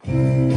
Living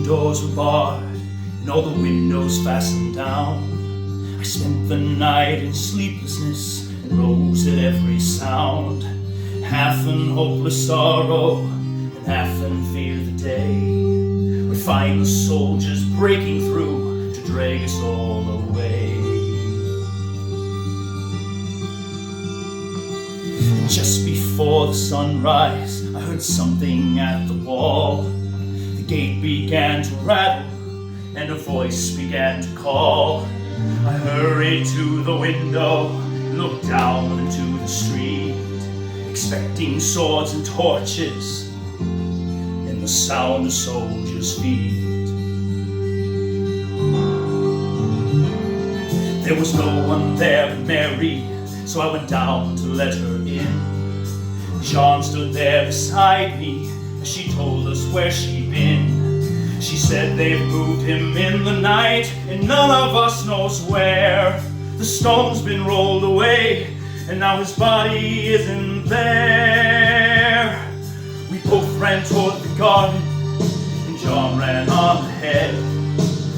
doors were barred and all the windows fastened down. I spent the night in sleeplessness and rose at every sound, half in hopeless sorrow and half in fear the day would find the soldiers breaking through to drag us all away. And just before the sunrise, I heard something at the wall. The gate began to rattle and a voice began to call. I hurried to the window, looked down into the street, expecting swords and torches and the sound of soldiers' feet. There was no one there but Mary, so I went down to let her in. John stood there beside me as she told us where she'd been. She said they've moved him in the night and none of us knows where. The stone's been rolled away and now his body isn't there. We both ran toward the garden and John ran on ahead.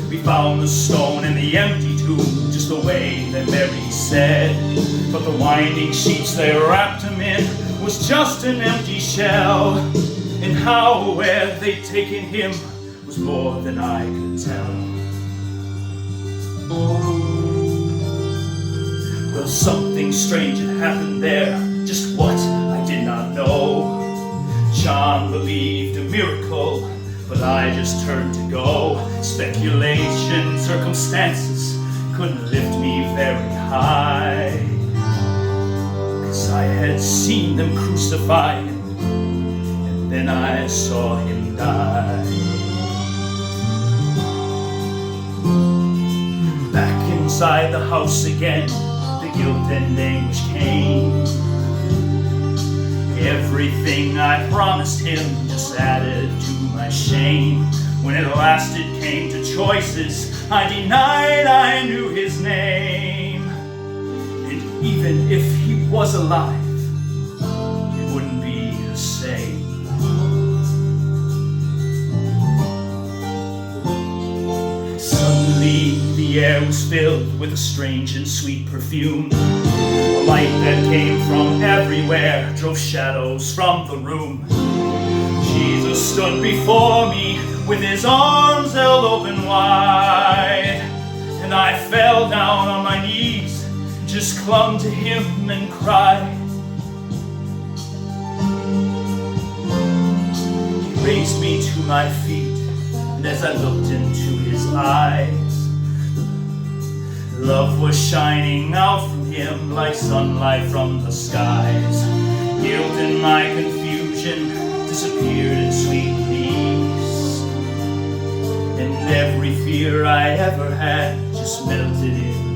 We found the stone in the empty tomb just the way that Mary said. But the winding sheets they wrapped him in was just an empty shell. And how or where they'd taken him was more than I could tell. Well, something strange had happened there, just what I did not know. John believed a miracle, but I just turned to go. Speculation, circumstances couldn't lift me very high, 'cause I had seen them crucify him, and then I saw him die. Back inside the house again, the guilt and anguish came. Everything I promised him just added to my shame. When at last it came to choices, I denied I knew his name. And even if he was alive, it wouldn't be the same. Suddenly the air was filled with a strange and sweet perfume. A light that came from everywhere drove shadows from the room. Jesus stood before me with his arms held open wide, and I fell down on my knees, just clung to him and cried. He raised me to my feet, and as I looked into his eyes, love was shining out from him like sunlight from the skies. Guilt and my confusion disappeared in sweet peace, and every fear I ever had just melted into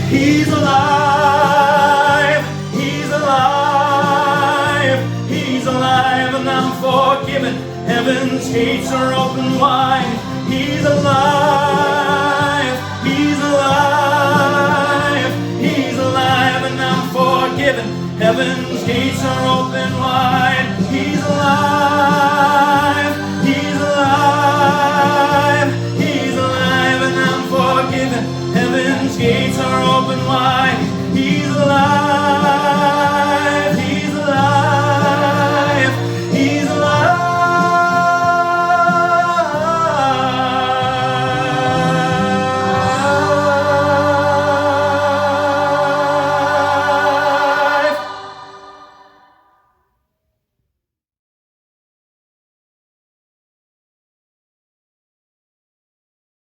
He's alive, he's alive, he's alive, and I'm forgiven. Heaven's gates are open wide. He's alive, he's alive, he's alive, and I'm forgiven. Heaven's gates are open wide. He's alive, he's alive, he's alive, and I'm forgiven. Heaven's gates are open wide. He's alive.